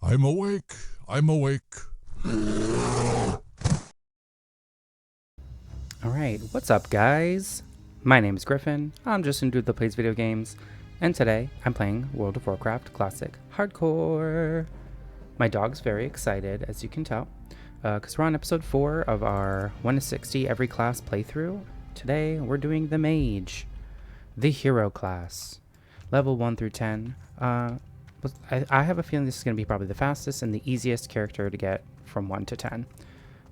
I'm awake. I'm awake. Alright, what's up guys? My name is Griffin, I'm just a dude that plays video games, and today I'm playing World of Warcraft Classic Hardcore. My dog's very excited, as you can tell, because we're on episode 4 of our 1 to 60 every class playthrough. Today we're doing the Mage, the hero class, level 1 through 10. I have a feeling this is going to be probably the fastest and the easiest character to get from 1 to 10.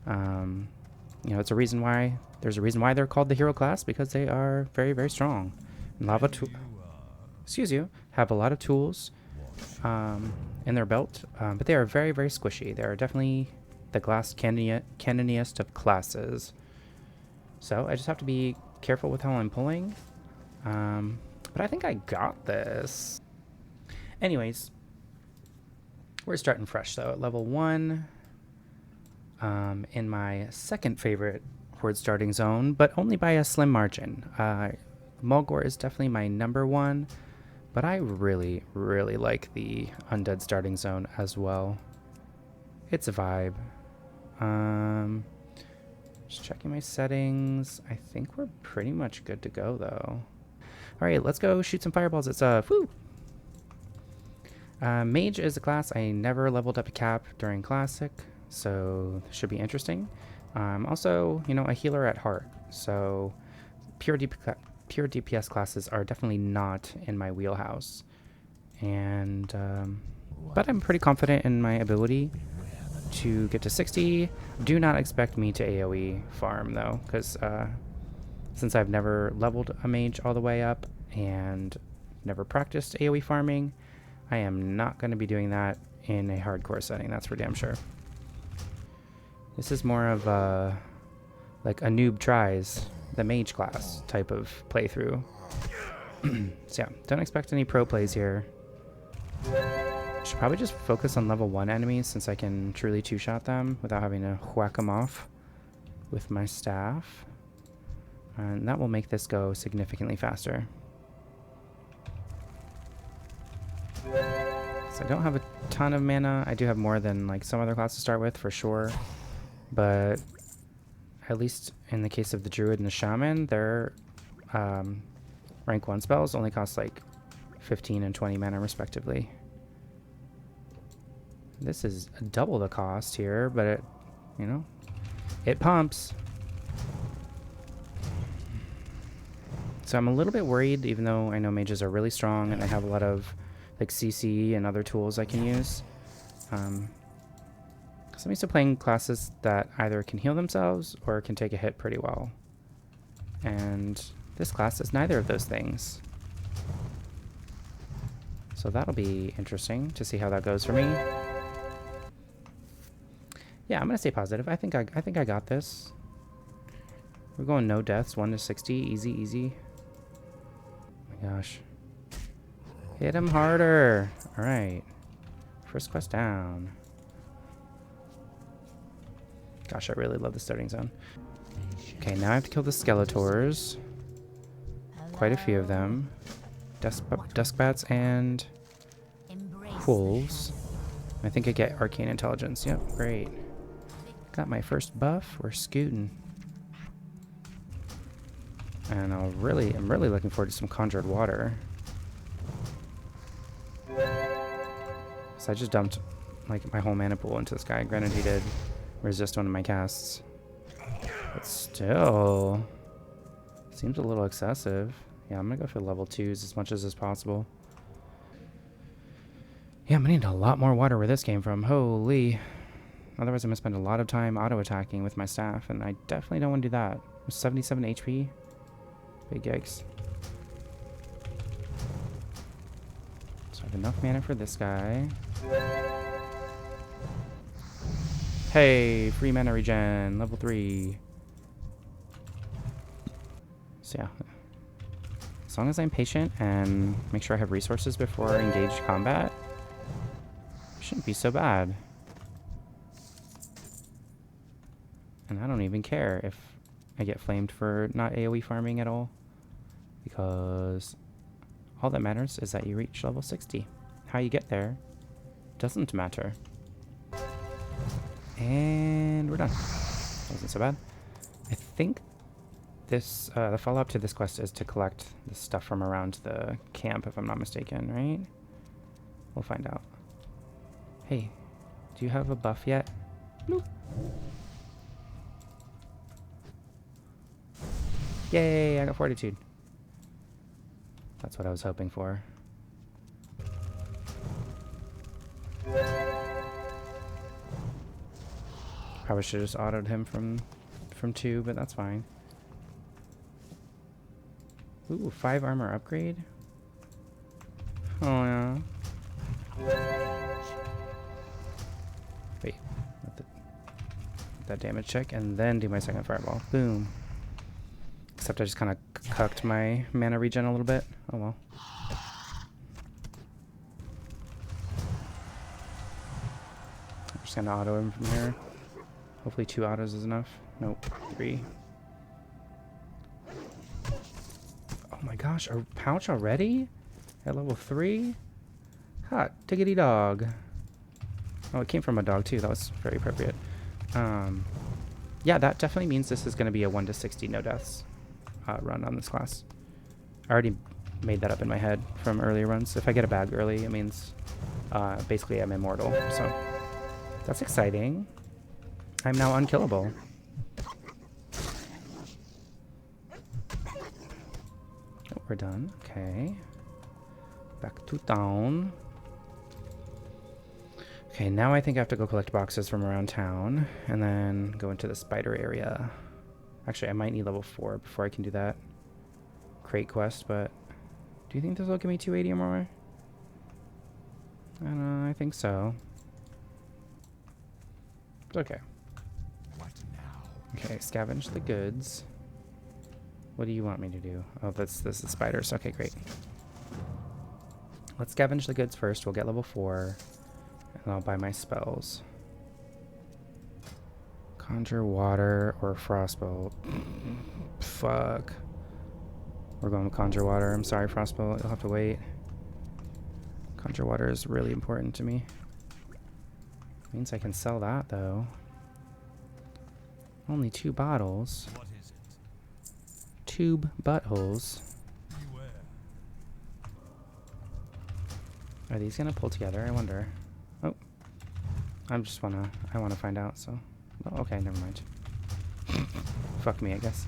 You know, there's a reason why they're called the hero class, because they are very, very strong. And have a lot of tools in their belt, but they are very, very squishy. They are definitely the canoniest of classes. So I just have to be careful with how I'm pulling. But I think I got this. Anyways, we're starting fresh though at level 1. In my second favorite horde starting zone, but only by a slim margin. Mulgore is definitely my number 1, but I really, really like the undead starting zone as well. It's a vibe. Just checking my settings. I think we're pretty much good to go though. Alright, let's go shoot some fireballs. It's woo! Mage is a class I never leveled up a cap during Classic, so should be interesting. Also, you know, a healer at heart, so pure DPS classes are definitely not in my wheelhouse. And but I'm pretty confident in my ability to get to 60. Do not expect me to AoE farm though, because since I've never leveled a mage all the way up and never practiced AoE farming, I am not going to be doing that in a hardcore setting, that's for damn sure. This is more of a, like a noob tries the mage class type of playthrough. So yeah, don't expect any pro plays here. Should probably just focus on level 1 enemies, since I can truly two-shot them without having to whack them off with my staff. And that will make this go significantly faster. So I don't have a ton of mana. I do have more than like some other classes to start with for sure. But at least in the case of the druid and the shaman, their rank 1 spells only cost like 15 and 20 mana respectively. This is double the cost here, but it, you know, it pumps. So I'm a little bit worried, even though I know mages are really strong and I have a lot of like CC and other tools I can use. Because I'm used to playing classes that either can heal themselves or can take a hit pretty well. And this class is neither of those things. So that'll be interesting to see how that goes for me. Yeah, I'm gonna stay positive. I think I got this. We're going no deaths, 1 to 60, easy, easy. Oh my gosh. Hit him harder. Alright. First quest down. Gosh, I really love the starting zone. Okay, now I have to kill the Skeletors. Quite a few of them. Duskbats and wolves. I think I get Arcane Intelligence. Yep, great. Got my first buff. We're scooting. And I'm really looking forward to some Conjured Water. So I just dumped like my whole mana pool into this guy. Granted, he did resist one of my casts, but still seems a little excessive. Yeah, I'm gonna go for level 2s as much as is possible. Yeah, I'm gonna need a lot more water where this came from. Holy. Otherwise I'm gonna spend a lot of time auto-attacking with my staff, and I definitely don't want to do that. 77 HP. Big yikes. So I have enough mana for this guy. Hey, free mana regen, level 3. So yeah, as long as I'm patient and make sure I have resources before I engage combat, it shouldn't be so bad. And I don't even care if I get flamed for not AoE farming at all, because all that matters is that you reach level 60. How you get there doesn't matter. And we're done. Wasn't so bad. I think this, the follow-up to this quest is to collect the stuff from around the camp, if I'm not mistaken, right? We'll find out. Hey, do you have a buff yet? Nope. Yay, I got Fortitude. That's what I was hoping for. Probably should have just autoed him from 2, but that's fine. Ooh, 5 armor upgrade? Oh, yeah. Wait. Let that damage check, and then do my second fireball. Boom. Except I just kind of cucked my mana regen a little bit. Oh, well. I'm just going to auto him from here. Hopefully 2 autos is enough. Nope, 3. Oh my gosh, a pouch already? At level 3? Hot diggity dog. Oh, it came from a dog too. That was very appropriate. Yeah, that definitely means this is going to be a 1 to 60 no deaths run on this class. I already made that up in my head from earlier runs. If I get a bag early, it means basically I'm immortal. So that's exciting. I'm now unkillable. Oh, we're done. Okay. Back to town. Okay, now I think I have to go collect boxes from around town and then go into the spider area. Actually, I might need level 4 before I can do that crate quest, but do you think this will give me 280 or more? I don't know, I think so. It's okay. Okay, scavenge the goods. What do you want me to do? Oh, this is spiders. Okay, great. Let's scavenge the goods first. We'll get level 4. And I'll buy my spells. Conjure water or frostbolt. Fuck. We're going with conjure water. I'm sorry, frostbolt. You'll have to wait. Conjure water is really important to me. Means I can sell that, though. Only 2 bottles. What is it? Tube buttholes. Beware. Are these gonna pull together? I wonder. Oh, I wanna find out. So, oh, okay, never mind. Fuck me, I guess.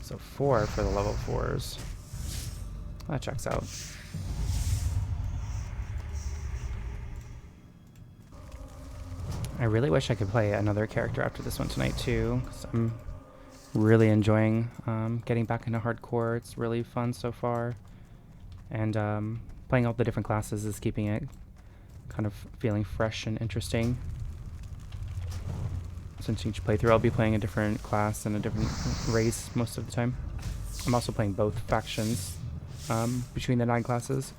So 4 for the level 4s. That checks out. I really wish I could play another character after this one tonight too, because I'm really enjoying getting back into hardcore. It's really fun so far, and playing all the different classes is keeping it kind of feeling fresh and interesting. Since each playthrough I'll be playing a different class and a different race most of the time. I'm also playing both factions between the 9 classes.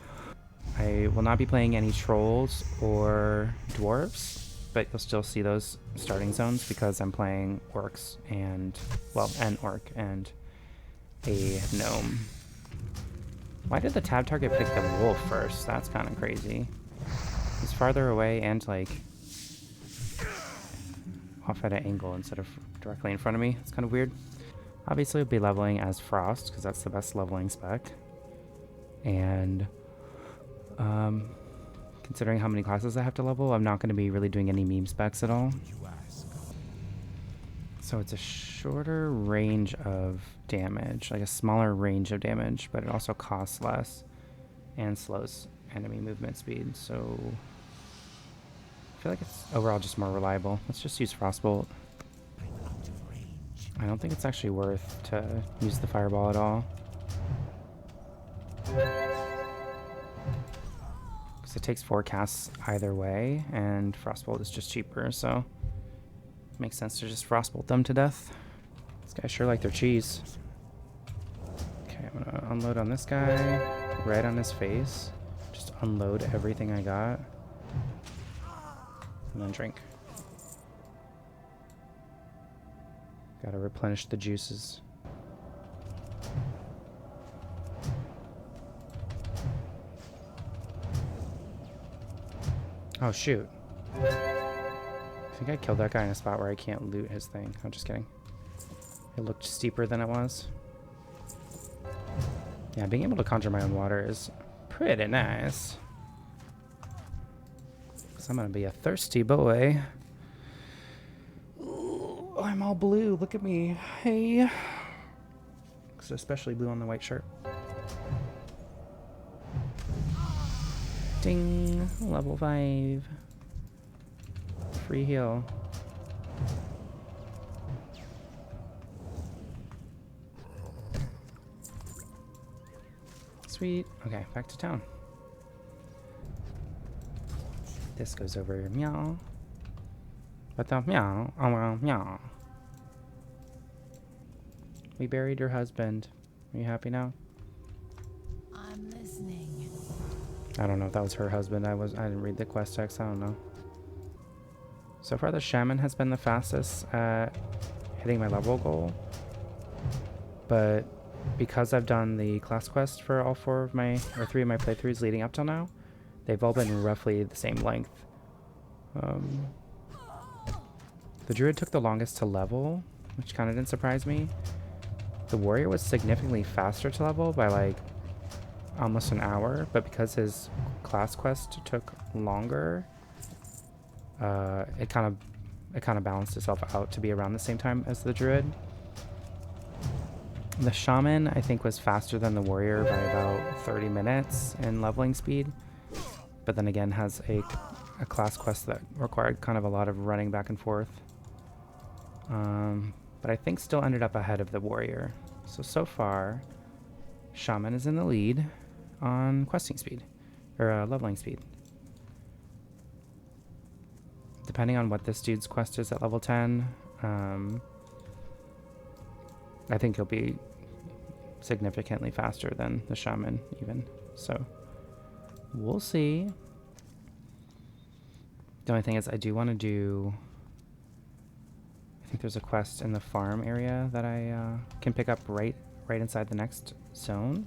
I will not be playing any trolls or dwarves, but you'll still see those starting zones because I'm playing orcs and, well, an orc and a gnome. Why did the tab target pick the wolf first? That's kind of crazy. He's farther away and, like, off at an angle instead of directly in front of me. It's kind of weird. Obviously, I'll be leveling as Frost because that's the best leveling spec. And, considering how many classes I have to level, I'm not going to be really doing any meme specs at all. So it's a shorter range of damage, like a smaller range of damage, but it also costs less and slows enemy movement speed. So I feel like it's overall just more reliable. Let's just use Frostbolt. I don't think it's actually worth to use the Fireball at all. It takes 4 casts either way, and Frostbolt is just cheaper, so it makes sense to just Frostbolt them to death. These guys sure like their cheese. Okay, I'm gonna unload on this guy, right on his face. Just unload everything I got, and then drink. Gotta replenish the juices. Oh, shoot. I think I killed that guy in a spot where I can't loot his thing. I'm just kidding. It looked steeper than it was. Yeah, being able to conjure my own water is pretty nice. Because I'm going to be a thirsty boy. Ooh, I'm all blue. Look at me. Hey. It's especially blue on the white shirt. Ding. Level 5. Free heal. Sweet. Okay, back to town. This goes over meow. What the meow? Oh, well, meow. We buried your husband. Are you happy now? I'm listening. I don't know if that was her husband. I didn't read the quest text. I don't know. So far, the shaman has been the fastest at hitting my level goal. But because I've done the class quest for all 3 of my playthroughs leading up till now, they've all been roughly the same length. The druid took the longest to level, which kind of didn't surprise me. The warrior was significantly faster to level by like almost an hour, but because his class quest took longer, it kind of balanced itself out to be around the same time as the druid. The shaman, I think, was faster than the warrior by about 30 minutes in leveling speed, but then again has a class quest that required kind of a lot of running back and forth. But I think still ended up ahead of the warrior. So far, shaman is in the lead on questing speed, or leveling speed. Depending on what this dude's quest is at level 10, I think he'll be significantly faster than the shaman even. So we'll see. The only thing is I do want to do... I think there's a quest in the farm area that I can pick up right inside the next zone.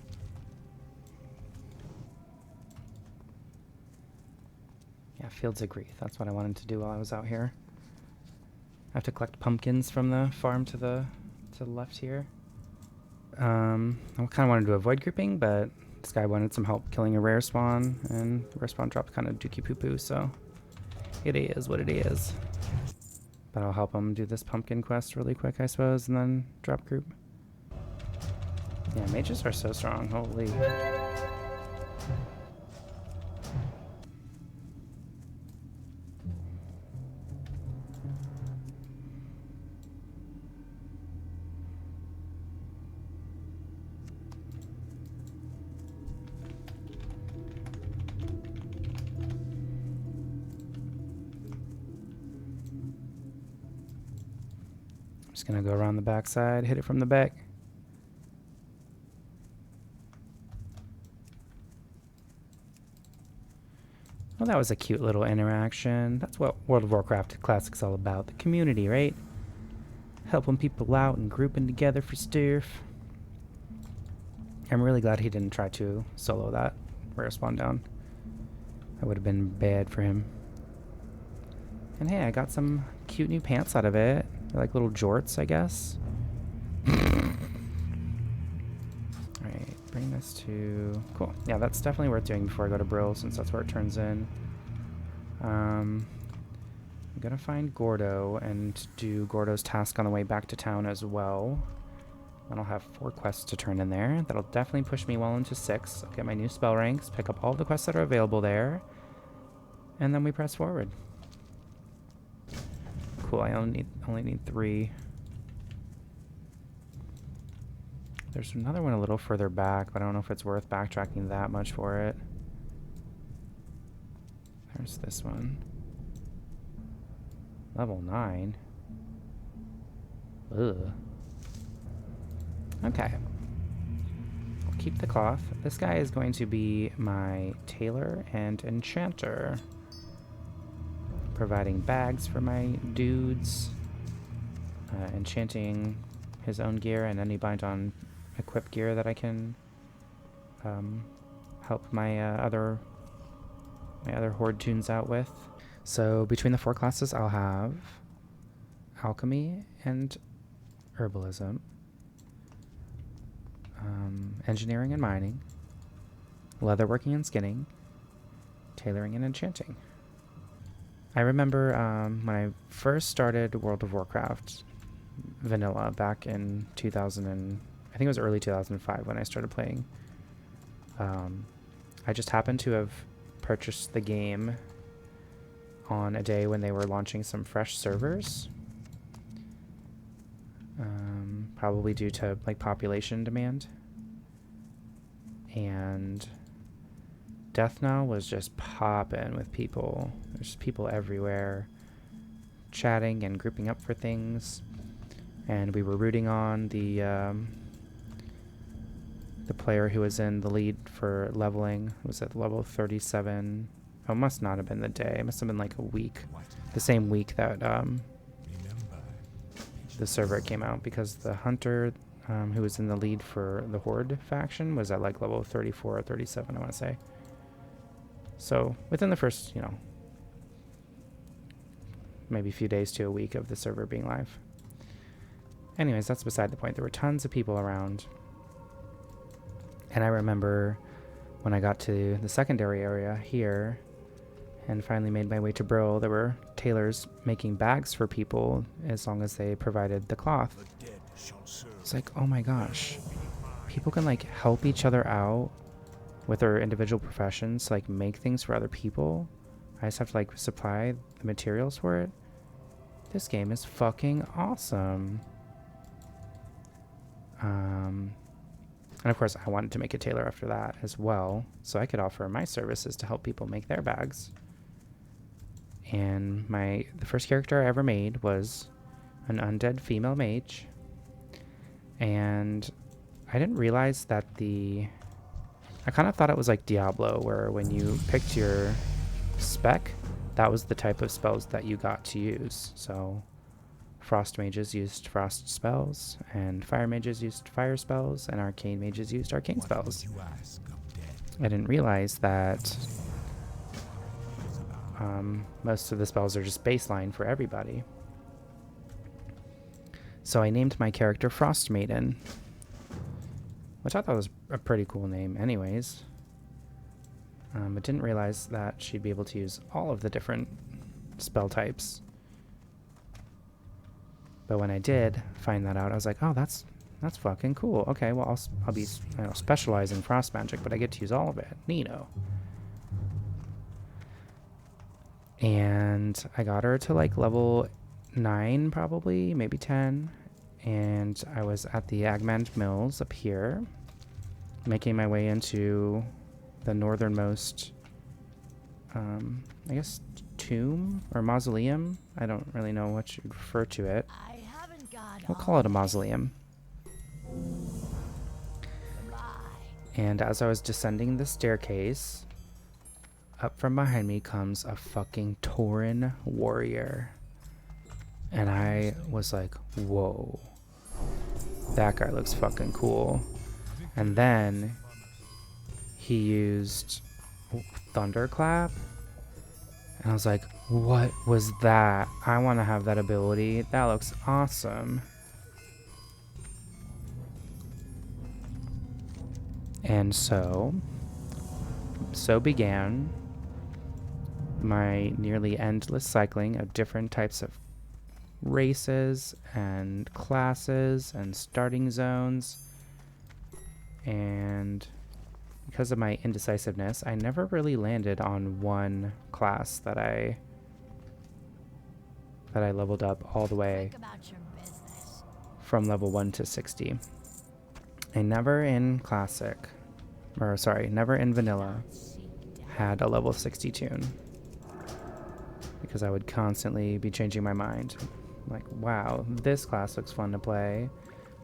Yeah, Fields of Grief. That's what I wanted to do while I was out here. I have to collect pumpkins from the farm to the left here. I kind of wanted to avoid grouping, but this guy wanted some help killing a rare spawn, and the rare spawn dropped kind of dookie poo poo, so it is what it is. But I'll help him do this pumpkin quest really quick, I suppose, and then drop group. Yeah, mages are so strong, holy. Just gonna go around the backside, hit it from the back. Well, that was a cute little interaction. That's what World of Warcraft Classic's all about. The community, right? Helping people out and grouping together for stuff. I'm really glad he didn't try to solo that rare spawn down. That would have been bad for him. And hey, I got some cute new pants out of it. They're like little jorts, I guess. Alright, bring this to... Cool. Yeah, that's definitely worth doing before I go to Brill, since that's where it turns in. I'm gonna find Gordo and do Gordo's task on the way back to town as well. And I'll have 4 quests to turn in there. That'll definitely push me well into 6. I'll get my new spell ranks, pick up all the quests that are available there, and then we press forward. Cool, I only need 3. There's another one a little further back, but I don't know if it's worth backtracking that much for it. There's this one. Level 9. Ugh. Okay. I'll keep the cloth. This guy is going to be my tailor and enchanter, providing bags for my dudes, enchanting his own gear and any bind on equip gear that I can help my other my other horde tunes out with. So between the 4 classes, I'll have alchemy and herbalism, engineering and mining, leatherworking and skinning, tailoring and enchanting. I remember when I first started World of Warcraft vanilla back in 2000 and I think it was early 2005 when I started playing. I just happened to have purchased the game on a day when they were launching some fresh servers. Probably due to like population demand. And Death Knell was just popping with people. There's people everywhere chatting and grouping up for things. And we were rooting on the player who was in the lead for leveling. Was at level 37. Oh, it must not have been the day. It must have been like a week. The same week that the server came out, because the hunter who was in the lead for the Horde faction was at like level 34 or 37, I want to say. So within the first, maybe a few days to a week of the server being live. Anyways, that's beside the point. There were tons of people around. And I remember when I got to the secondary area here and finally made my way to Brill, there were tailors making bags for people as long as they provided the cloth. It's like, oh my gosh, people can like help each other out with their individual professions, like make things for other people. I just have to like supply the materials for it. This game is fucking awesome. And of course I wanted to make a tailor after that as well, so I could offer my services to help people make their bags. And the first character I ever made was an undead female mage. And I didn't realize that I kind of thought it was like Diablo, where when you picked your spec, that was the type of spells that you got to use. So frost mages used frost spells, and fire mages used fire spells, and arcane mages used arcane spells. I didn't realize that most of the spells are just baseline for everybody. So I named my character Frost Maiden, which I thought was a pretty cool name anyways. But didn't realize that she'd be able to use all of the different spell types. But when I did find that out, I was like, oh, that's fucking cool. Okay, well, I'll be specialize in frost magic, but I get to use all of it. Neato. And I got her to like level 9 probably, maybe 10. And I was at the Agmand Mills up here, making my way into the northernmost, I guess, tomb or mausoleum. I don't really know what you'd refer to it. We'll call it a mausoleum. And as I was descending the staircase, up from behind me comes a fucking Tauren warrior. And I was like, whoa, that guy looks fucking cool. And then he used Thunderclap. And I was like, what was that? I want to have that ability. That looks awesome. And so began my nearly endless cycling of different types of races and classes and starting zones. And because of my indecisiveness, I never really landed on one class that I leveled up all the way from level 1 to 60. I never in never in vanilla had a level 60 tune, because I would constantly be changing my mind. Like, wow, this class looks fun to play.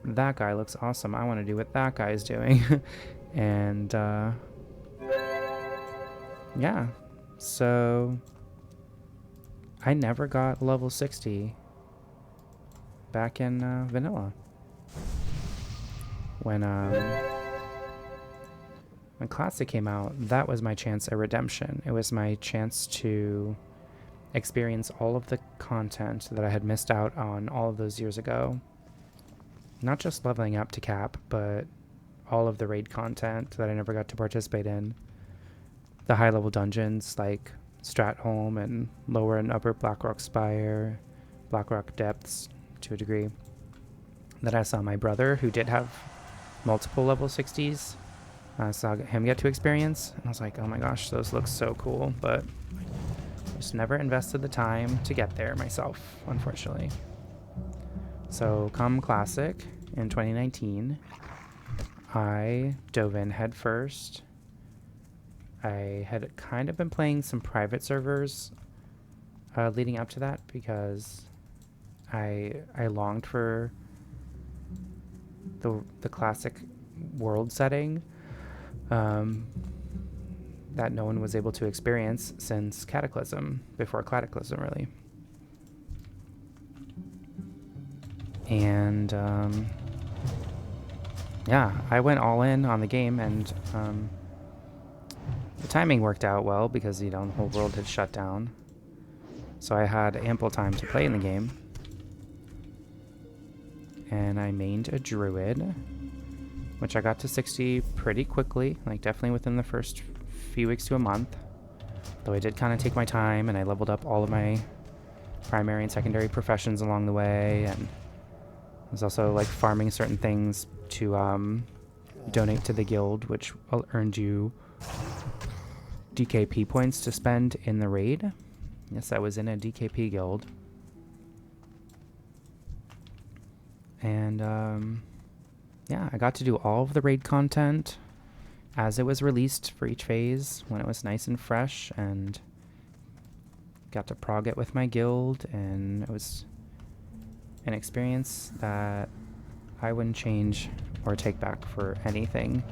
That guy looks awesome. I want to do what that guy is doing. And yeah, so I never got level 60 back in vanilla. When when Classic came out, that was my chance at redemption. It was my chance to experience all of the content that I had missed out on all of those years ago. Not just leveling up to cap, but all of the raid content that I never got to participate in. The high level dungeons like Stratholme and lower and upper Blackrock Spire, Blackrock Depths to a degree, that I saw my brother, who did have multiple level 60s, I saw him get to experience, and I was like, oh my gosh, those look so cool, but just never invested the time to get there myself, unfortunately. So come Classic in 2019, I dove in head first. I had kind of been playing some private servers leading up to that because I longed for the classic world setting that no one was able to experience since Cataclysm, before Cataclysm really. And yeah, I went all in on the game, and the timing worked out well because, you know, the whole world had shut down. So I had ample time to play in the game. And I mained a druid, which I got to 60 pretty quickly, like definitely within the first few weeks to a month. Though I did kind of take my time, and I leveled up all of my primary and secondary professions along the way, and I was also like farming certain things to donate to the guild, which earned you DKP points to spend in the raid. Yes, I was in a DKP guild. And yeah, I got to do all of the raid content as it was released for each phase when it was nice and fresh, and got to prog it with my guild, and it was an experience that I wouldn't change or take back for anything.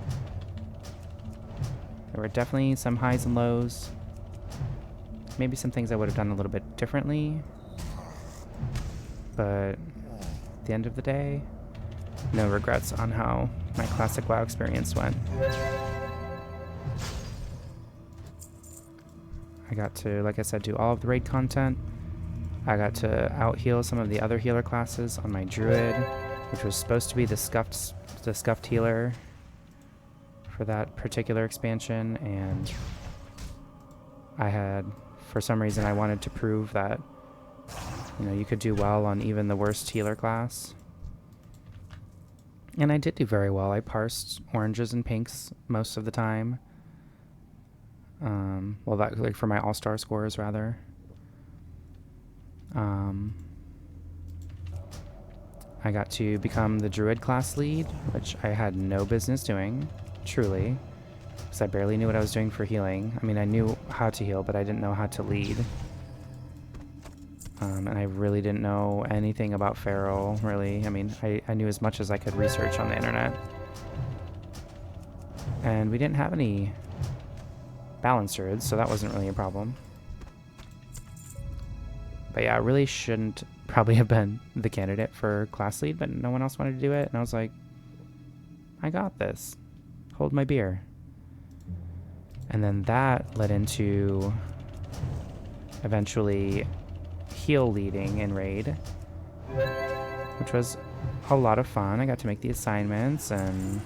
There were definitely some highs and lows, maybe some things I would have done a little bit differently, but at the end of the day, no regrets on how my classic WoW experience went. I got to, like I said, do all of the raid content. I got to out-heal some of the other healer classes on my druid, which was supposed to be the scuffed healer for that particular expansion, and I had, for some reason, I wanted to prove that, you know, you could do well on even the worst healer class. And I did do very well. I parsed oranges and pinks most of the time. Well, that, like, for my all-star scores, rather. I got to become the druid class lead, which I had no business doing, truly, because I barely knew what I was doing for healing. I mean, I knew how to heal, but I didn't know how to lead. And I really didn't know anything about Feral, really. I mean, I knew as much as I could research on the internet. And we didn't have any balanced druids, so that wasn't really a problem. But yeah, I really shouldn't probably have been the candidate for class lead, but no one else wanted to do it, and I was like, I got this. Hold my beer. And then that led into eventually heal leading in raid, which was a lot of fun. I got to make the assignments, and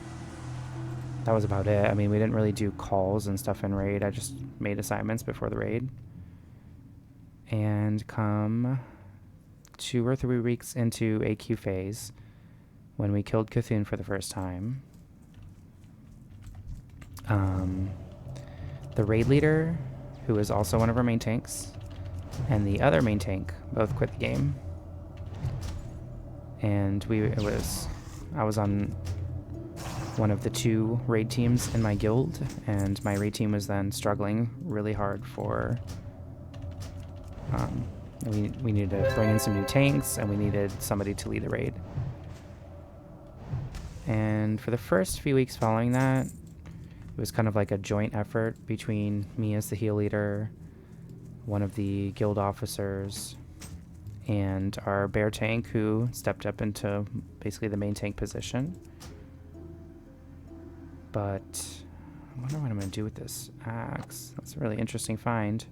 that was about it. I mean, we didn't really do calls and stuff in raid. I just made assignments before the raid. And come 2 or 3 weeks into AQ phase, when we killed Cthulhu for the first time, the raid leader, who is also one of our main tanks, and the other main tank both quit the game. And I was on one of the 2 raid teams in my guild, and my raid team was then struggling really hard for we needed to bring in some new tanks, and we needed somebody to lead the raid. And for the first few weeks following that, it was kind of like a joint effort between me as the heal leader, one of the guild officers, and our bear tank, who stepped up into basically the main tank position. But I wonder what I'm going to do with this axe. That's a really interesting find.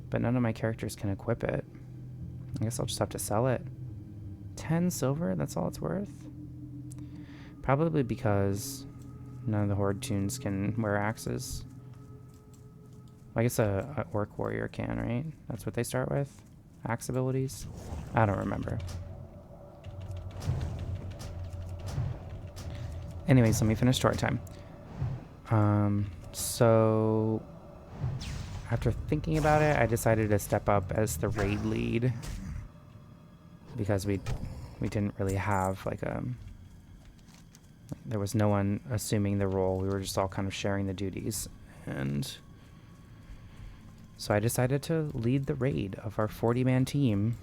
But none of my characters can equip it. I guess I'll just have to sell it. 10 silver? That's all it's worth? Probably because none of the Horde tunes can wear axes. I guess a Orc Warrior can, right? That's what they start with? Axe abilities? I don't remember. Anyways, let me finish story time. So after thinking about it, I decided to step up as the raid lead because we didn't really have like there was no one assuming the role. We were just all kind of sharing the duties, and so I decided to lead the raid of our 40-man team,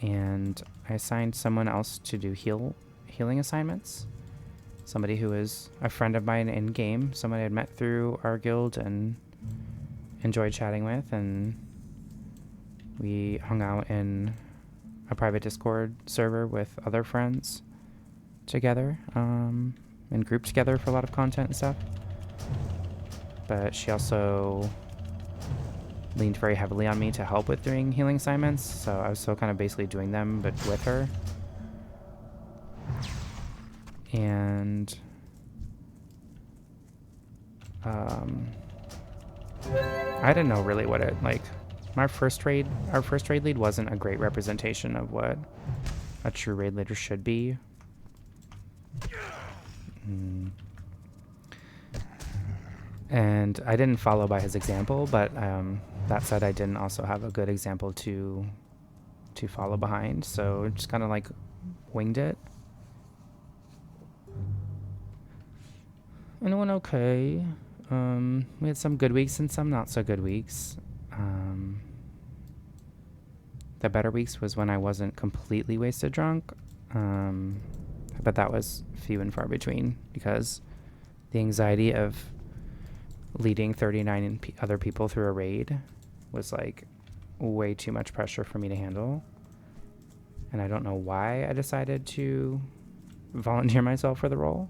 and I assigned someone else to do healing assignments. Somebody who is a friend of mine in game, someone I had met through our guild and enjoyed chatting with, and we hung out in a private Discord server with other friends together, and grouped together for a lot of content and stuff. But she also leaned very heavily on me to help with doing healing assignments, so I was still kind of basically doing them, but with her. And I didn't know really what it like. Our first raid lead wasn't a great representation of what a true raid leader should be. And I didn't follow by his example, but that said, I didn't also have a good example to follow behind, so just kind of like winged it. And it went okay. We had some good weeks and some not so good weeks. The better weeks was when I wasn't completely wasted drunk. But that was few and far between because the anxiety of leading 39 other people through a raid was like way too much pressure for me to handle. And I don't know why I decided to volunteer myself for the role,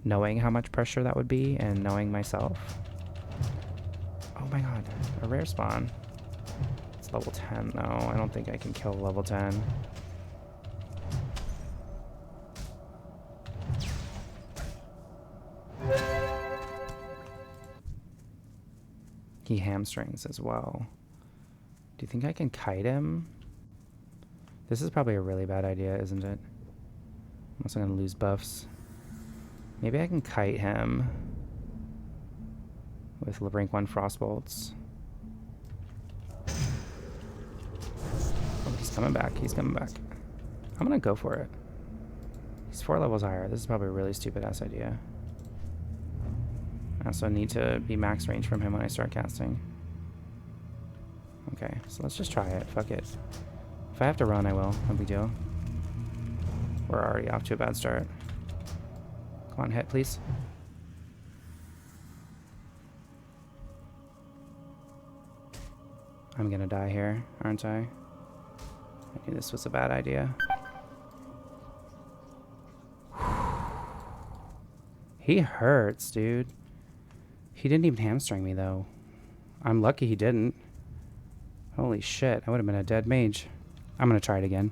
knowing how much pressure that would be and knowing myself. Oh my god, a rare spawn. It's level 10 though. I don't think I can kill level 10. He hamstrings as well. Do you think I can kite him? This is probably a really bad idea, isn't it? I'm also gonna lose buffs. Maybe I can kite him with rank 1 frostbolts. Oh, he's coming back. He's coming back. I'm gonna go for it. He's 4 levels higher. This is probably a really stupid ass idea. I also need to be max range from him when I start casting. Okay, so let's just try it. Fuck it. If I have to run, I will. No big deal. We're already off to a bad start. Come on, hit, please. I'm gonna die here, aren't I? I knew this was a bad idea. He hurts, dude. He didn't even hamstring me, though. I'm lucky he didn't. Holy shit, I would have been a dead mage. I'm gonna try it again.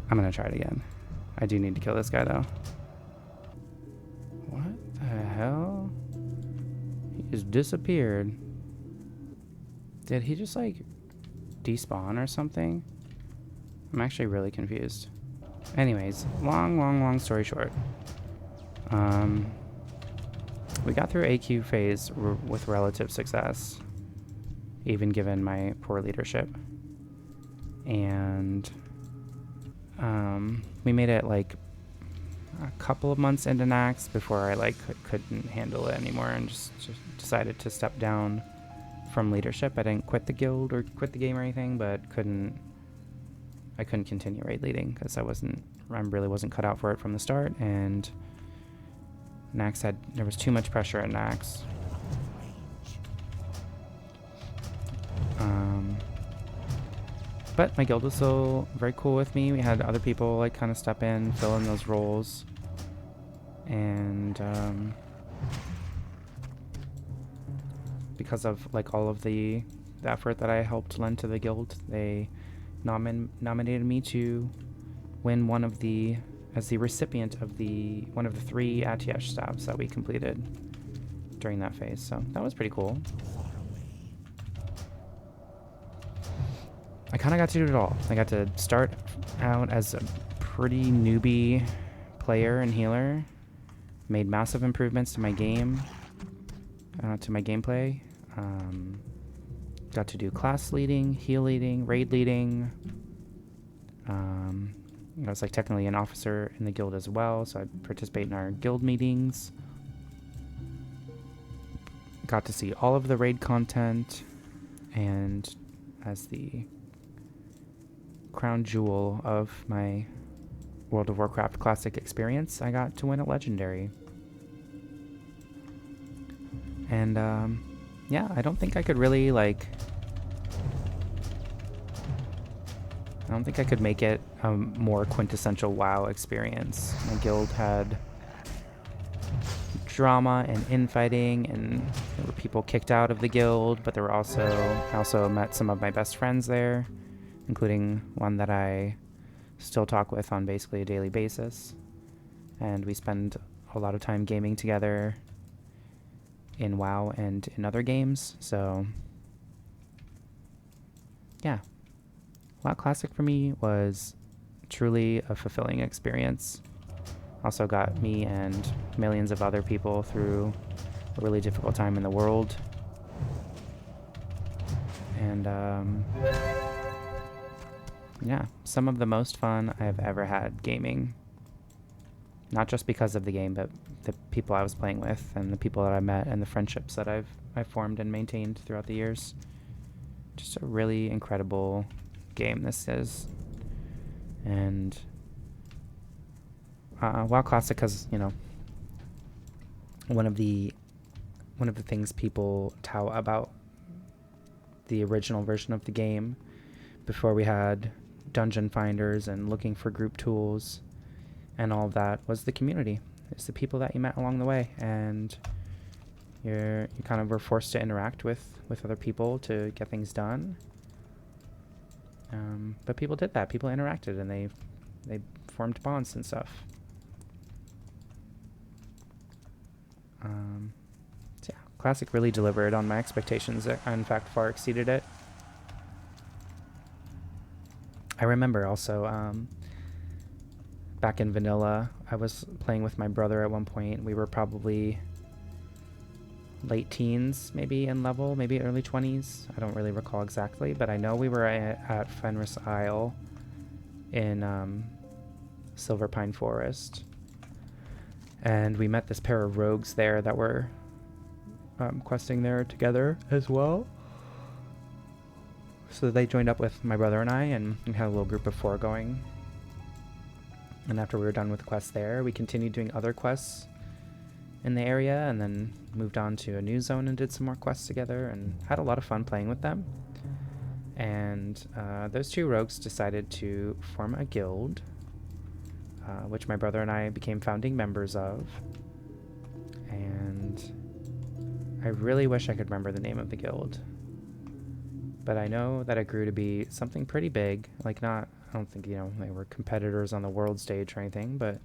I'm gonna try it again. I do need to kill this guy, though. What the hell? He just disappeared. Did he just, like, despawn or something? I'm actually really confused. Anyways, long story short. We got through AQ phase with relative success, even given my poor leadership. And we made it like a couple of months into Nax before I like couldn't handle it anymore and just decided to step down from leadership. I didn't quit the guild or quit the game or anything, but I couldn't continue raid leading because I really wasn't cut out for it from the start, and there was too much pressure at Nax. But my guild was still very cool with me. We had other people like kind of step in, fill in those roles. And because of like all of the effort that I helped lend to the guild, they nominated me to win as the recipient of one of the 3 Atiyesh staffs that we completed during that phase. So that was pretty cool. I kind of got to do it all. I got to start out as a pretty newbie player and healer, made massive improvements to my game, to my gameplay. Got to do class leading, heal leading, raid leading. I was like technically an officer in the guild as well, so I participate in our guild meetings. Got to see all of the raid content, and as the crown jewel of my World of Warcraft Classic experience, I got to win a Legendary. And yeah, I don't think I could really I don't think I could make it a more quintessential WoW experience. My guild had drama and infighting, and there were people kicked out of the guild, but there were I also met some of my best friends there, including one that I still talk with on basically a daily basis. And we spend a lot of time gaming together in WoW and in other games, so yeah. WoW Classic for me was truly a fulfilling experience. Also got me and millions of other people through a really difficult time in the world. And yeah, some of the most fun I've ever had gaming. Not just because of the game, but the people I was playing with and the people that I met and the friendships that I've formed and maintained throughout the years. Just a really incredible game this is. And WoW Classic has, one of the things people tout about the original version of the game, before we had dungeon finders and looking for group tools and all of that, was the community. It's the people that you met along the way, and you kind of were forced to interact with other people to get things done. But people did that. People interacted, and they formed bonds and stuff. So yeah, Classic really delivered on my expectations. I, in fact, far exceeded it. I remember also back in vanilla, I was playing with my brother at one point. We were probably late teens, maybe in level, maybe early 20s. I don't really recall exactly, but I know we were at Fenris Isle in Silver Pine Forest. And we met this pair of rogues there that were questing there together as well. So they joined up with my brother and I, and we had a little group of 4 going. And after we were done with the quest there, we continued doing other quests in the area, and then moved on to a new zone and did some more quests together, and had a lot of fun playing with them. And those 2 rogues decided to form a guild, which my brother and I became founding members of. And I really wish I could remember the name of the guild, but I know that it grew to be something pretty big. Like, I don't think, they were competitors on the world stage or anything, but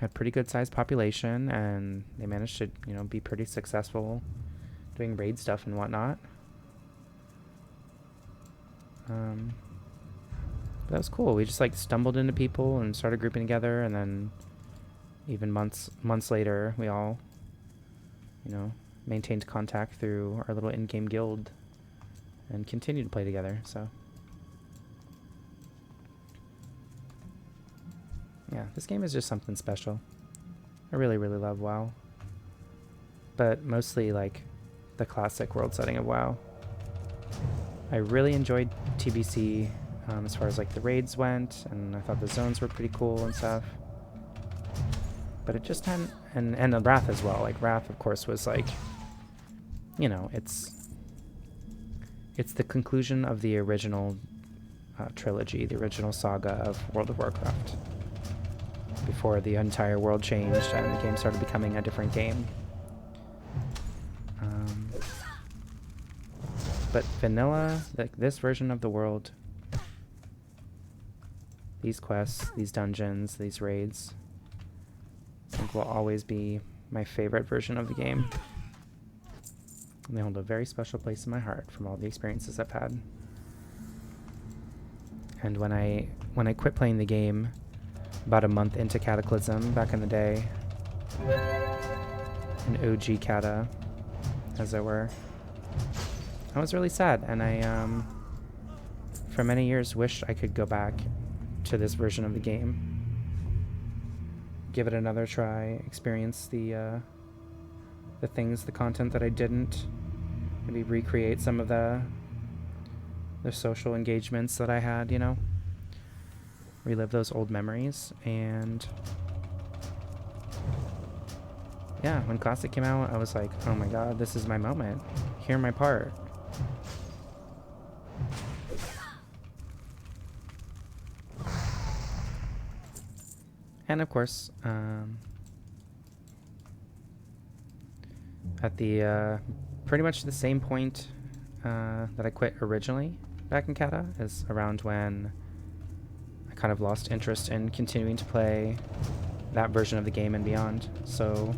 had pretty good sized population, and they managed to, be pretty successful doing raid stuff and whatnot. But that was cool. We just stumbled into people and started grouping together, and then even months later, we all, maintained contact through our little in-game guild and continued to play together. So yeah, this game is just something special. I really, really love WoW. But mostly the classic world setting of WoW. I really enjoyed TBC as far as the raids went, and I thought the zones were pretty cool and stuff. But it just hadn't, and the Wrath as well. Wrath, of course, was it's the conclusion of the original trilogy, the original saga of World of Warcraft. before the entire world changed and the game started becoming a different game. But vanilla, like this version of the world, these quests, these dungeons, these raids, I think will always be my favorite version of the game. And they hold a very special place in my heart from all the experiences I've had. And when I quit playing the game about a month into Cataclysm back in the day, an OG Cata, as it were, I was really sad, and I for many years wished I could go back to this version of the game, give it another try, experience the things, the content that I didn't, maybe recreate some of the social engagements that I had, you know, relive those old memories. And yeah, when Classic came out, I was like, oh my god, this is my moment, hear my part. And of course, at the pretty much the same point that I quit originally back in Cata is around when I kind of lost interest in continuing to play that version of the game and beyond. So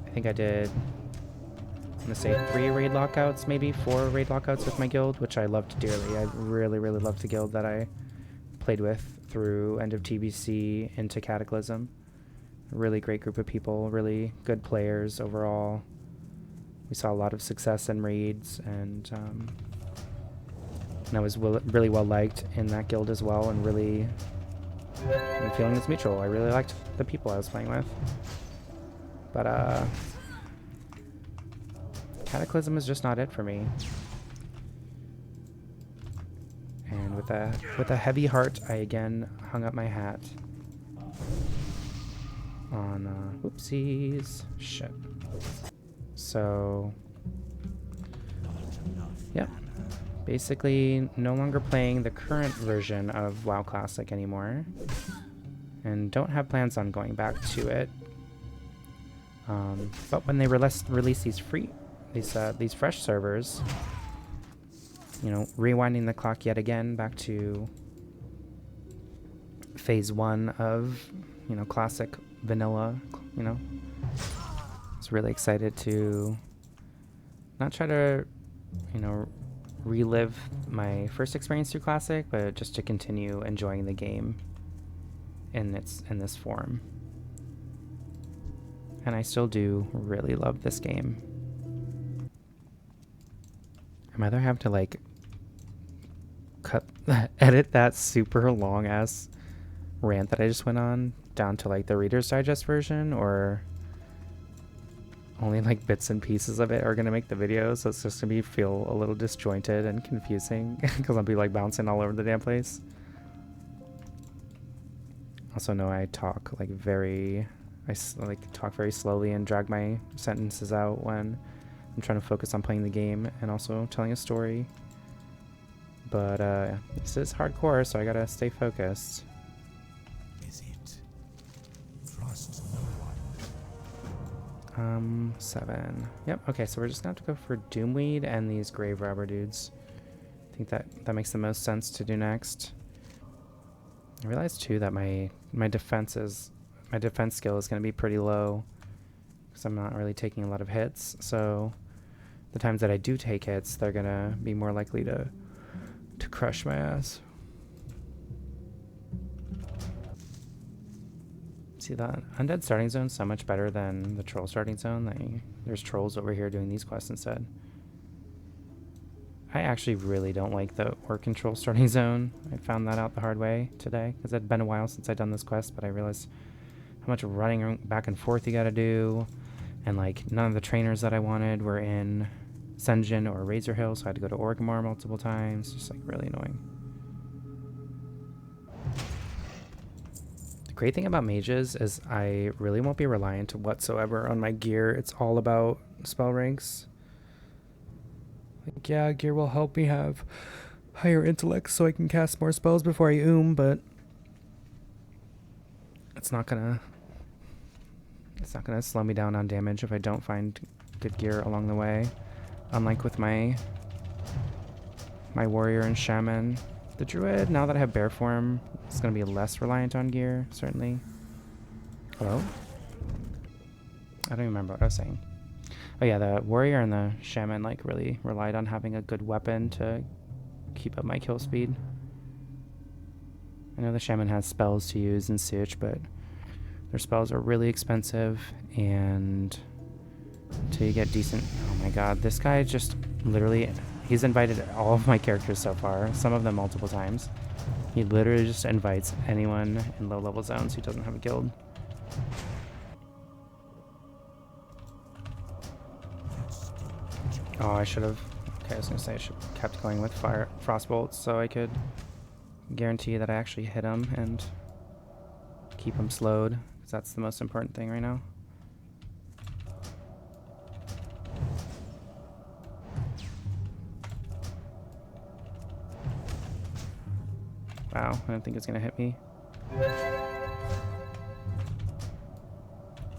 I think I did, I'm gonna say 3 raid lockouts, maybe 4 raid lockouts with my guild, which I loved dearly. I really, really loved the guild that I played with through end of TBC into Cataclysm. A really great group of people, really good players overall. We saw a lot of success in raids, and I was really well liked in that guild as well, and really, the feeling is mutual. I really liked the people I was playing with. But Cataclysm is just not it for me. And with a heavy heart, I again hung up my hat on whoopsies. Shit. So yeah, basically no longer playing the current version of WoW Classic anymore, and don't have plans on going back to it. But when they release these fresh servers, you know, rewinding the clock yet again back to phase 1 of, you know, classic vanilla, you know. I was really excited to not try to, you know, relive my first experience through classic, but just to continue enjoying the game in this form. And I still do really love this game. I'm either have to like edit that super long ass rant that I just went on down to like the Reader's Digest version, or only like bits and pieces of it are gonna make the video, so it's just gonna feel a little disjointed and confusing because I'll be like bouncing all over the damn place. Also know I talk like I talk very slowly and drag my sentences out when I'm trying to focus on playing the game and also telling a story. But this is hardcore, so I gotta stay focused. Is it? Trust no one. 7. Yep, okay, so we're just gonna have to go for Doomweed and these Grave Robber dudes. I think that makes the most sense to do next. I realized too that my defense skill is gonna be pretty low because I'm not really taking a lot of hits, so the times that I do take hits, they're gonna be more likely to crush my ass. See, the undead starting zone is so much better than the troll starting zone. There's trolls over here doing these quests instead. I actually really don't like the orc control starting zone. I found that out the hard way today because it had been a while since I'd done this quest, but I realized how much running back and forth you gotta do, and like none of the trainers that I wanted were in Sen'jin or Razor Hill, so I had to go to Orgrimmar multiple times. Just like really annoying. The great thing about mages is I really won't be reliant whatsoever on my gear. It's all about spell ranks. Like, yeah, gear will help me have higher intellect so I can cast more spells before I but it's not gonna slow me down on damage if I don't find good gear along the way. Unlike with my warrior and shaman. The druid, now that I have bear form, it's gonna be less reliant on gear, certainly. Hello? I don't even remember what I was saying. Oh yeah, the warrior and the shaman like really relied on having a good weapon to keep up my kill speed. I know the shaman has spells to use in Siege, but their spells are really expensive, and until you get decent... Oh my god, this guy just literally... He's invited all of my characters so far, some of them multiple times. He literally just invites anyone in low-level zones who doesn't have a guild. Oh, I should have... Okay, I was going to say I should have kept going with frost bolts so I could guarantee that I actually hit him and keep him slowed, because that's the most important thing right now. Wow, I didn't think it was going to hit me.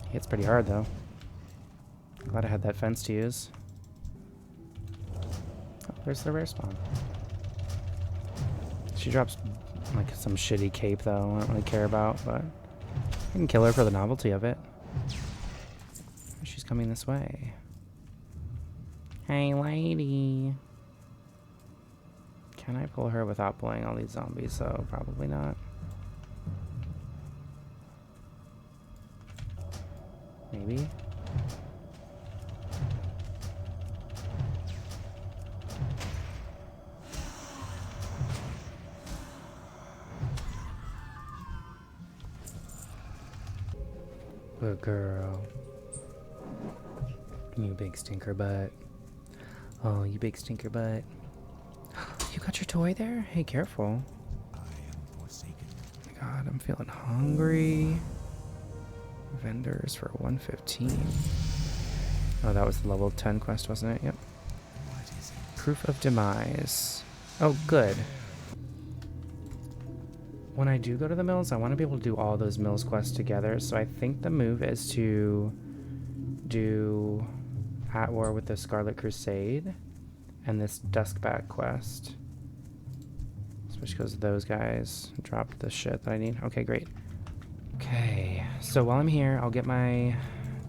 He hits pretty hard, though. I'm glad I had that fence to use. Oh, there's the rare spawn. She drops, like, some shitty cape, though, I don't really care about, but I can kill her for the novelty of it. She's coming this way. Hey, lady. Can I pull her without pulling all these zombies? So probably not. Maybe. Good girl. You big stinker butt. Oh, you big stinker butt. You got your toy there? Hey, careful. I am forsaken. Oh my god, I'm feeling hungry. Vendors for 115. Oh, that was the level 10 quest, wasn't it? Yep. What is it? Proof of demise. Oh, good. When I do go to the mills, I want to be able to do all those mills quests together, so I think the move is to do At War with the Scarlet Crusade and this Duskbat quest. Especially because those guys dropped the shit that I need. Okay, great. Okay, so while I'm here, I'll get my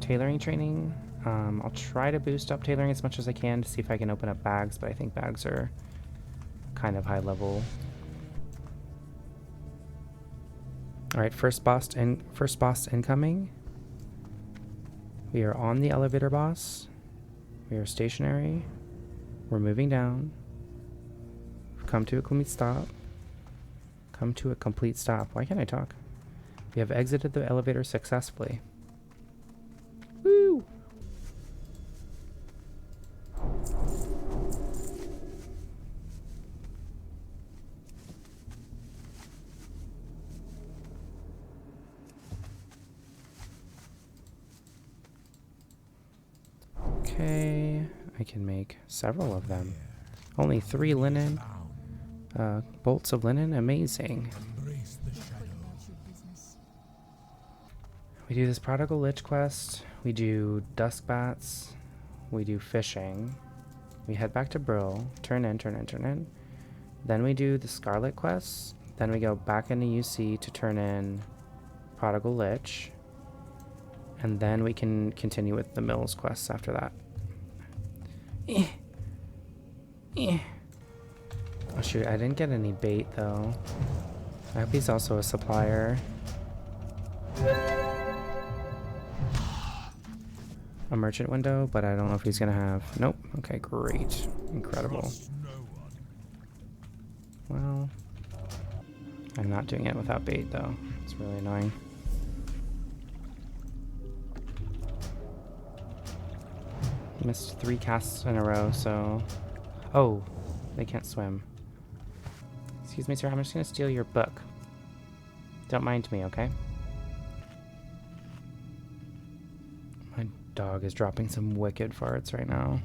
tailoring training. I'll try to boost up tailoring as much as I can to see if I can open up bags, but I think bags are kind of high level. Alright, first boss incoming. We are on the elevator boss. We are stationary. We're moving down. We've come to a complete stop. Come to a complete stop. Why can't I talk? We have exited the elevator successfully. Woo! Okay, I can make several of them. Only 3 linen. Bolts of linen, amazing. Embrace the shadow. We do this Prodigal Lich quest, we do Dusk Bats, we do fishing, we head back to Brill, turn in. Then we do the Scarlet quest, then we go back into UC to turn in Prodigal Lich, and then we can continue with the Mills quests after that. Oh shoot, I didn't get any bait though. I hope he's also a supplier. A merchant window, but I don't know if he's gonna have... Nope. Okay, great. Incredible. Trust no one. Well, I'm not doing it without bait though. It's really annoying. Missed 3 casts in a row, so... Oh, they can't swim. Excuse me, sir, I'm just gonna steal your book. Don't mind me, okay? My dog is dropping some wicked farts right now.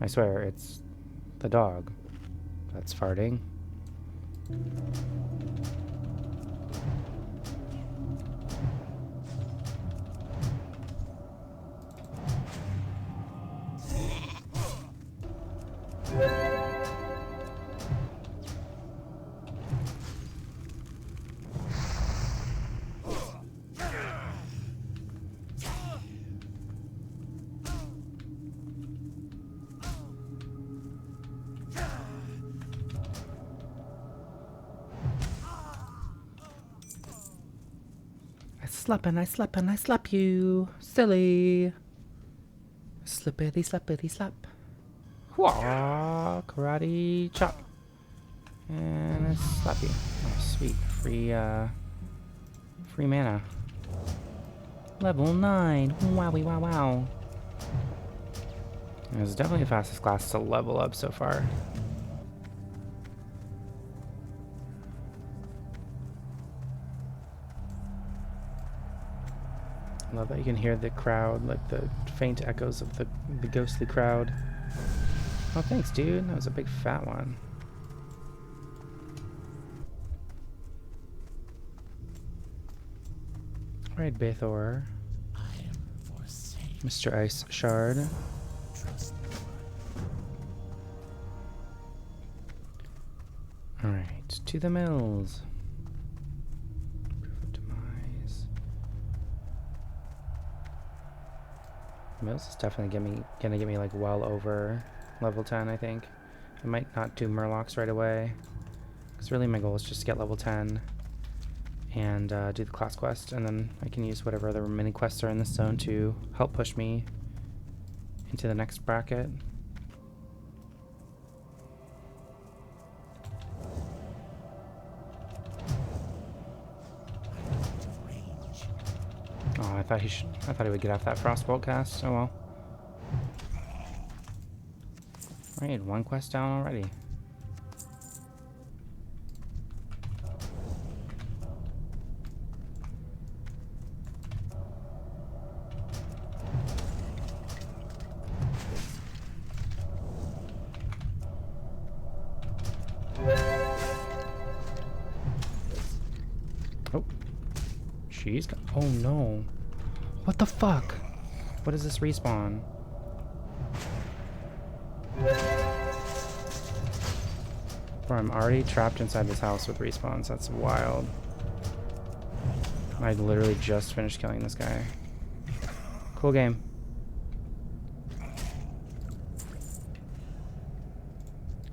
I swear, it's the dog that's farting. slap and I slap and I slap you. Silly. Slippity slappity slap. Wah, karate chop. And I slap you. Oh, sweet. Free mana. Level 9. Wowie wow wow. It was definitely the fastest class to level up so far. I love that you can hear the crowd, like the faint echoes of the ghostly crowd. Oh, thanks, dude. That was a big fat one. Alright, Bathor. I am forsaken. Mr. Ice Shard. Trust me. Alright, to the mills. Proof of demise. Mills is definitely gonna get me like well over level 10, I think. I might not do Murlocs right away, because really my goal is just to get level 10 and do the class quest, and then I can use whatever other mini quests are in this zone to help push me into the next bracket. Oh, I thought he would get off that Frostbolt cast. Oh well. Alright, one quest down already. Oh. She's got. Oh no. What the fuck? What is this respawn? Bro, I'm already trapped inside this house with respawns. That's wild. I literally just finished killing this guy. Cool game.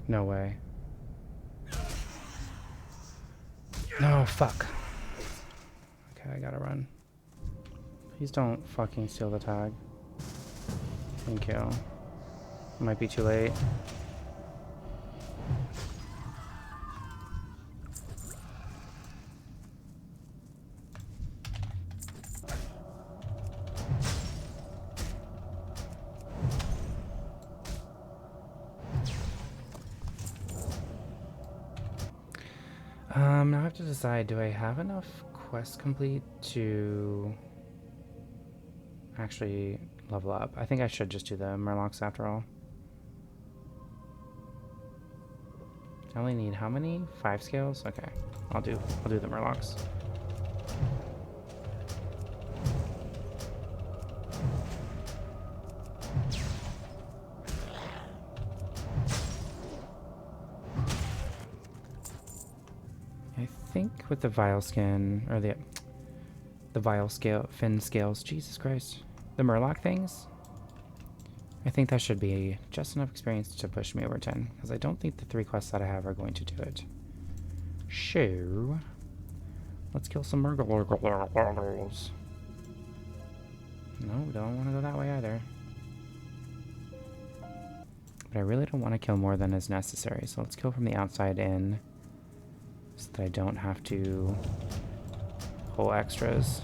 No way. No, fuck. Okay, I gotta run. Please don't fucking steal the tag. Thank you. Might be too late. Now I have to decide, do I have enough quests complete to actually level up? I think I should just do the Murlocs after all. I only need how many? 5 scales? Okay. I'll do the Murlocs. I think with the Vile Skin, or the Vile Scale, Fin Scales, Jesus Christ, the Murloc things, I think that should be just enough experience to push me over 10, because I don't think the 3 quests that I have are going to do it. So, let's kill some Murgles. No, don't want to go that way either. But I really don't want to kill more than is necessary, so let's kill from the outside in, so that I don't have to pull extras.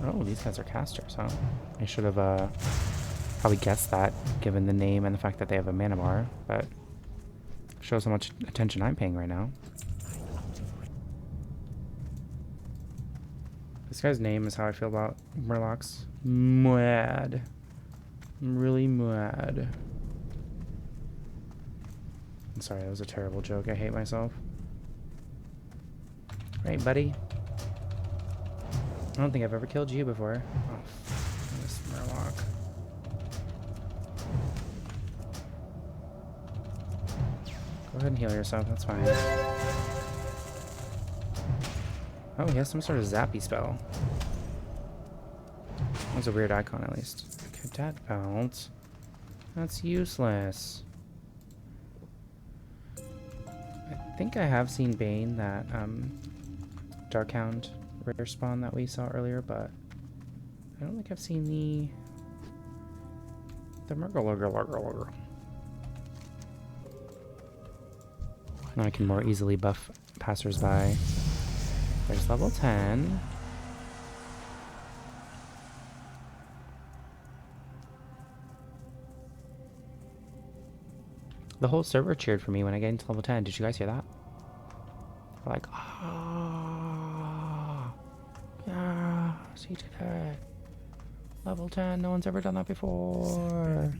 Oh, these guys are casters, huh? I should have probably guessed that, given the name and the fact that they have a mana bar, but shows how much attention I'm paying right now. This guy's name is how I feel about Murlocs. Mad. I'm really mad. I'm sorry, that was a terrible joke. I hate myself. Right, buddy? I don't think I've ever killed you before. Oh, this Murloc. Go ahead and heal yourself, that's fine. Oh, he has some sort of zappy spell. That's a weird icon, at least. Cadet belt. That's useless. I think I have seen Bane, that Darkhound rare spawn that we saw earlier, but I don't think I've seen the Murgle. Now I can more easily buff passersby. There's level 10. The whole server cheered for me when I got into level 10. Did you guys hear that? They're like, ah, yeah, she did it. Level 10, no one's ever done that before.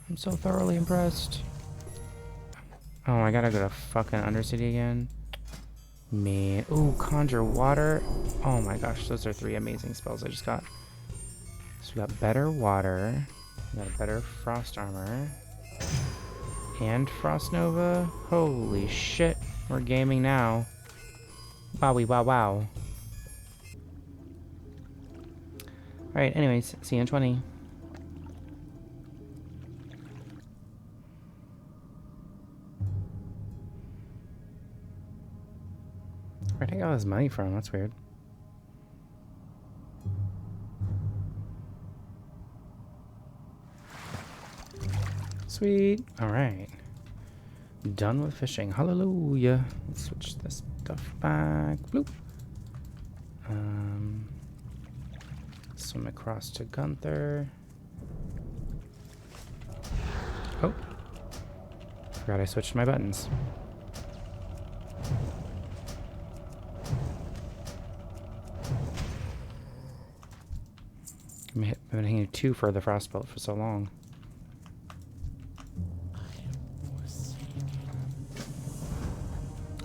I'm so thoroughly impressed. Oh, I gotta go to fucking Undercity again. Man. Ooh, Conjure Water. Oh my gosh, those are 3 amazing spells I just got. So we got better water. We got a better frost armor. And Frost Nova. Holy shit. We're gaming now. Wowie wow wow. Alright, anyways, see you in 20. Where'd I get all this money from? That's weird. Sweet. Alright. Done with fishing. Hallelujah. Let's switch this stuff back. Bloop. Swim across to Gunther. Oh. Forgot I switched my buttons. I've been hitting 2 for the frostbolt for so long.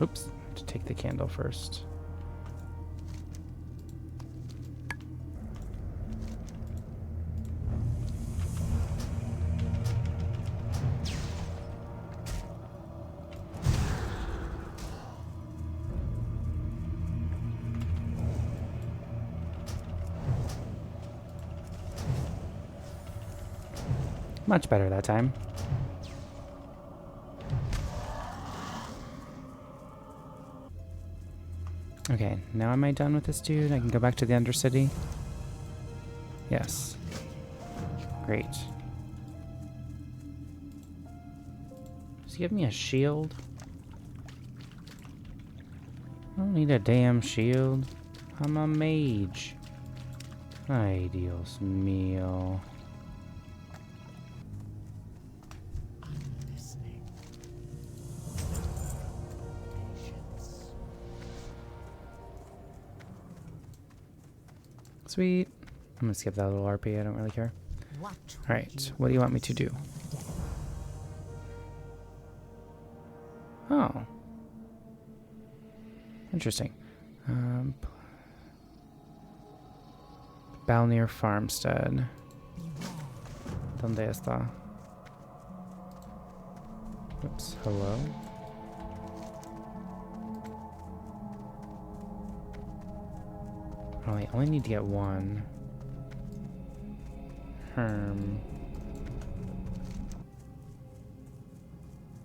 Oops, to take the candle first. Much better that time. Okay, now am I done with this dude? I can go back to the Undercity? Yes. Great. Just give me a shield. I don't need a damn shield. I'm a mage. Ay, Dios mío. Sweet. I'm gonna skip that little RP, I don't really care. Alright, what do you want me to do? Oh. Interesting. Balnir Farmstead. ¿Dónde está? Oops, hello? Oh, I only need to get 1.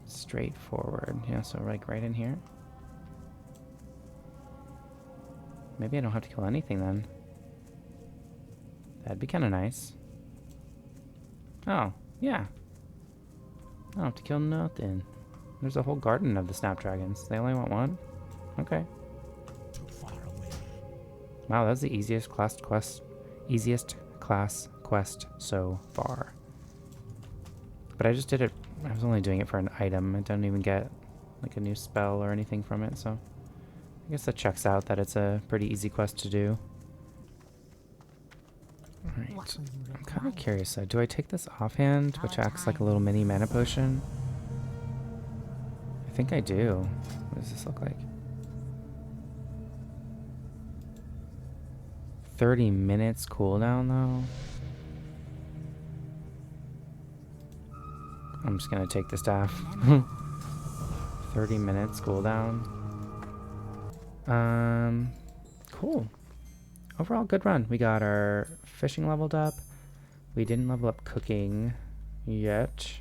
Straightforward. Yeah, so like right in here. Maybe I don't have to kill anything then. That'd be kind of nice. Oh, yeah. I don't have to kill nothing. There's a whole garden of the snapdragons. They only want 1? Okay. Wow, that's the easiest class quest so far. But I just did it. I was only doing it for an item. I don't even get like a new spell or anything from it, so I guess that checks out that it's a pretty easy quest to do. Alright. I'm kind of curious though. Do I take this offhand, which acts like a little mini mana potion? I think I do. What does this look like? 30 minutes cooldown though. I'm just gonna take the staff. 30 minutes cooldown. Cool. Overall, good run. We got our fishing leveled up. We didn't level up cooking yet.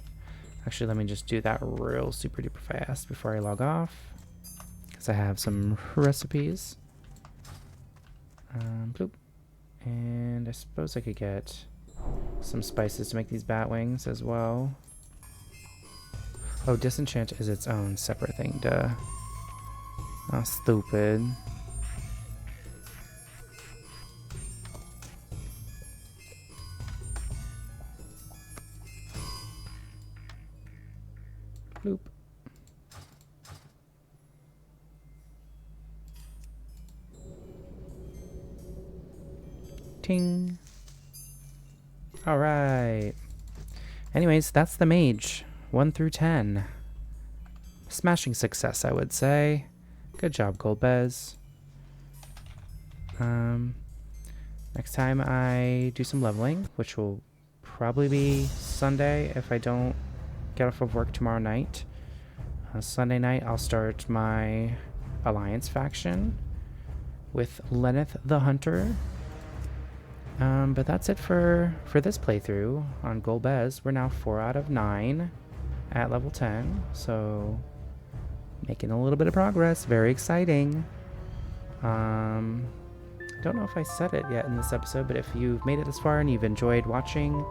Actually, let me just do that real super duper fast before I log off, because I have some recipes. Bloop. And I suppose I could get some spices to make these bat wings as well. Oh, disenchant is its own separate thing, duh. Oh, stupid. Bloop. Ting. Alright. Anyways, that's the mage. 1 through 10. Smashing success, I would say. Good job, Globez. Next time I do some leveling, which will probably be Sunday if I don't get off of work tomorrow night. Sunday night, I'll start my Alliance faction with Lenneth the Hunter. But that's it for this playthrough on Globez. We're now 4 out of 9 at level 10, so making a little bit of progress. Very exciting. Don't know if I said it yet in this episode, but if you've made it this far and you've enjoyed watching,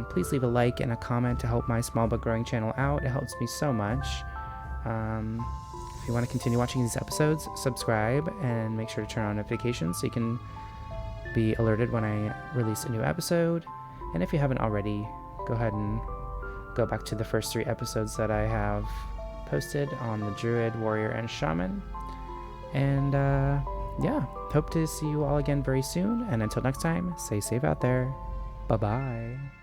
please leave a like and a comment to help my small but growing channel out. It helps me so much. If you want to continue watching these episodes, subscribe and make sure to turn on notifications so you can be alerted when I release a new episode. And if you haven't already, go ahead and go back to the first 3 episodes that I have posted on the Druid, Warrior, and Shaman. And yeah, hope to see you all again very soon. And until next time, stay safe out there. Bye-bye.